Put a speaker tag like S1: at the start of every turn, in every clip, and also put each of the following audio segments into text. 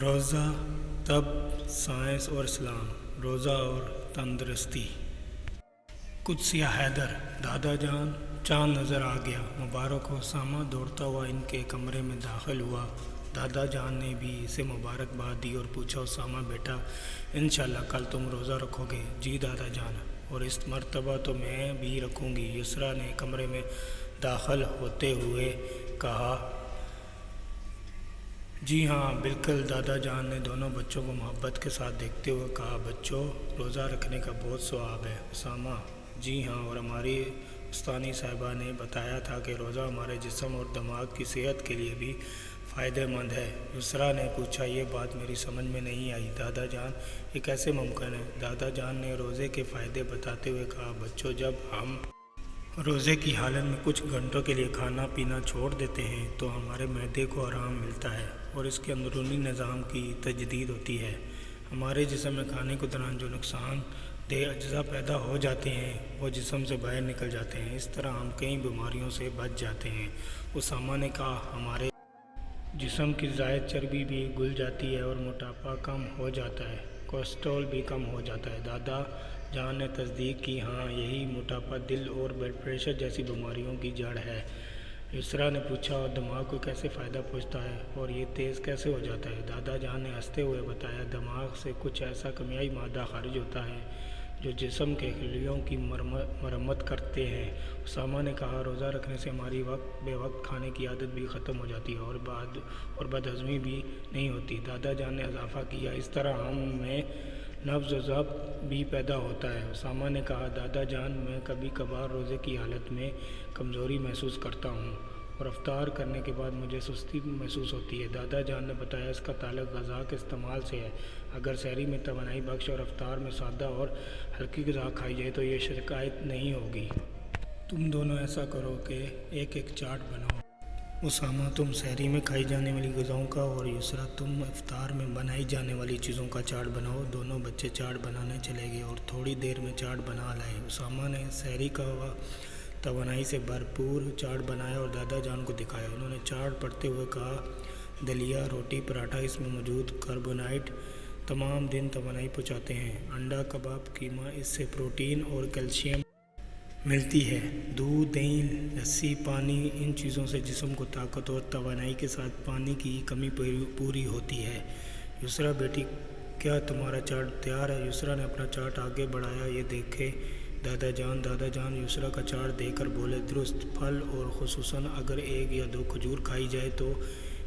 S1: روزہ، طب، سائنس اور اسلام، روزہ اور تندرستی۔ قدسیہ حیدر، دادا جان، چاند نظر آ گیا۔ مبارک ہو۔ اسامہ دوڑتا ہوا ان کے کمرے میں داخل ہوا۔ دادا جان نے بھی اسے مبارکباد دی اور پوچھا، اسامہ بیٹا، انشاءاللہ کل تم روزہ رکھو گے؟ جی دادا جان، اور اس مرتبہ تو میں بھی رکھوں گی، یسریٰ نے کمرے میں داخل ہوتے ہوئے کہا۔ جی ہاں بالکل، دادا جان نے دونوں بچوں کو محبت کے ساتھ دیکھتے ہوئے کہا۔ بچوں، روزہ رکھنے کا بہت ثواب ہے۔ اسامہ، جی ہاں، اور ہماری استانی صاحبہ نے بتایا تھا کہ روزہ ہمارے جسم اور دماغ کی صحت کے لیے بھی فائدہ مند ہے۔ یسریٰ نے پوچھا، یہ بات میری سمجھ میں نہیں آئی دادا جان، یہ کیسے ممکن ہے؟ دادا جان نے روزے کے فائدے بتاتے ہوئے کہا، بچوں، جب ہم روزے کی حالت میں کچھ گھنٹوں کے لیے کھانا پینا چھوڑ دیتے ہیں تو ہمارے معدے کو آرام ملتا ہے اور اس کے اندرونی نظام کی تجدید ہوتی ہے۔ ہمارے جسم میں کھانے کے دوران جو نقصان دہ اجزاء پیدا ہو جاتے ہیں وہ جسم سے باہر نکل جاتے ہیں، اس طرح ہم کئی بیماریوں سے بچ جاتے ہیں۔ اسامہ نے کہا، ہمارے جسم کی زائد چربی بھی گل جاتی ہے اور موٹاپا کم ہو جاتا ہے، کولیسٹرول بھی کم ہو جاتا ہے۔ دادا جان نے تصدیق کی، ہاں، یہی موٹاپا دل اور بلڈ پریشر جیسی بیماریوں کی جڑ ہے۔ یسریٰ نے پوچھا، اور دماغ کو کیسے فائدہ پہنچتا ہے اور یہ تیز کیسے ہو جاتا ہے؟ دادا جان نے ہنستے ہوئے بتایا، دماغ سے کچھ ایسا کیمیائی مادہ خارج ہوتا ہے جو جسم کے خلیوں کی مرمت کرتے ہیں۔ اسامہ نے کہا، روزہ رکھنے سے ہماری وقت بے وقت کھانے کی عادت بھی ختم ہو جاتی ہے اور بد ہضمی بھی نہیں ہوتی۔ دادا جان نے اضافہ کیا، اس طرح ہم میں نظم و ضبط بھی پیدا ہوتا ہے۔ اسامہ نے کہا، دادا جان، میں کبھی کبھار روزے کی حالت میں کمزوری محسوس کرتا ہوں اور افطار کرنے کے بعد مجھے سستی محسوس ہوتی ہے۔ دادا جان نے بتایا، اس کا تعلق غذا کے استعمال سے ہے۔ اگر سحری میں توانائی بخش اور افطار میں سادہ اور ہلکی غذا کھائی جائے تو یہ شکایت نہیں ہوگی۔ تم دونوں ایسا کرو کہ ایک ایک چارٹ بناؤ۔ اسامہ، تم سحری میں کھائی جانے والی غذاؤں کا اور یسریٰ تم افطار میں بنائی جانے والی چیزوں کا چارٹ بناؤ۔ دونوں بچے چارٹ بنانے چلے گئے اور تھوڑی دیر میں چارٹ بنا لائے۔ اسامہ نے سحری کا توانائی سے بھرپور چارٹ بنایا اور دادا جان کو دکھایا۔ انہوں نے چارٹ پڑھتے ہوئے کہا، دلیا، روٹی، پراٹھا، اس میں موجود کاربوہائیڈریٹ تمام دن توانائی پہنچاتے ہیں۔ انڈا، کباب، قیمہ، اس سے پروٹین اور کیلشیم ملتی ہے۔ دودھ، دہی، لسی، پانی، ان چیزوں سے جسم کو طاقت اور توانائی کے ساتھ پانی کی کمی پوری ہوتی ہے۔ یسریٰ بیٹی، کیا تمہارا چارٹ تیار ہے؟ یسریٰ نے اپنا چارٹ آگے بڑھایا، یہ دیکھیں دادا جان۔ دادا جان یسریٰ کا چارٹ دیکھ کر بولے، درست، پھل اور خصوصاً اگر 1 یا 2 کھجور کھائی جائے تو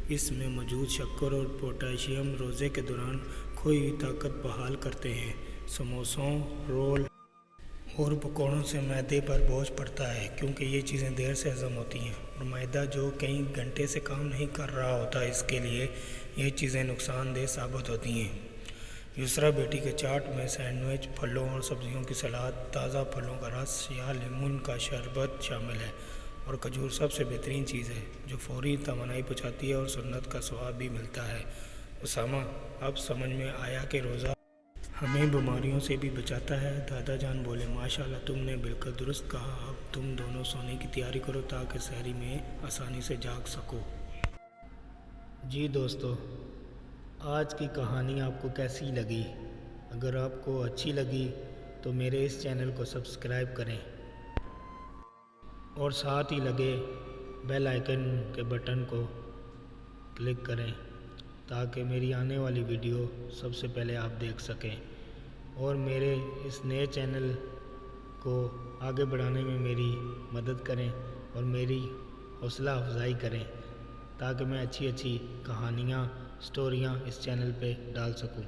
S1: اس میں موجود شکر اور پوٹاشیم روزے کے دوران کھوئی ہوئی طاقت بحال کرتے ہیں۔ سموسوں، رول اور پکوڑوں سے معدے پر بوجھ پڑتا ہے کیونکہ یہ چیزیں دیر سے ہضم ہوتی ہیں اور معدہ جو کئی گھنٹے سے کام نہیں کر رہا ہوتا، اس کے لیے یہ چیزیں نقصان دہ ثابت ہوتی ہیں۔ یسریٰ بیٹی کے چارٹ میں سینڈوچ، پھلوں اور سبزیوں کی سلاد، تازہ پھلوں کا رس یا لیمون کا شربت شامل ہے اور کھجور سب سے بہترین چیز ہے جو فوری توانائی پہنچاتی ہے اور سنت کا ثواب بھی ملتا ہے۔ اسامہ، اب سمجھ میں آیا کہ روزہ ہمیں بیماریوں سے بھی بچاتا ہے؟ دادا جان بولے، ماشاءاللہ، تم نے بالکل درست کہا۔ اب تم دونوں سونے کی تیاری کرو تاکہ سحری میں آسانی سے جاگ سکو۔ جی دوستو، آج کی کہانی آپ کو کیسی لگی؟ اگر آپ کو اچھی لگی تو میرے اس چینل کو سبسکرائب کریں اور ساتھ ہی لگے بیل آئیکن کے بٹن کو کلک کریں تاکہ میری آنے والی ویڈیو سب سے پہلے آپ دیکھ سکیں اور میرے اس نئے چینل کو آگے بڑھانے میں میری مدد کریں اور میری حوصلہ افزائی کریں تاکہ میں اچھی کہانیاں، سٹوریاں اس چینل پہ ڈال سکوں۔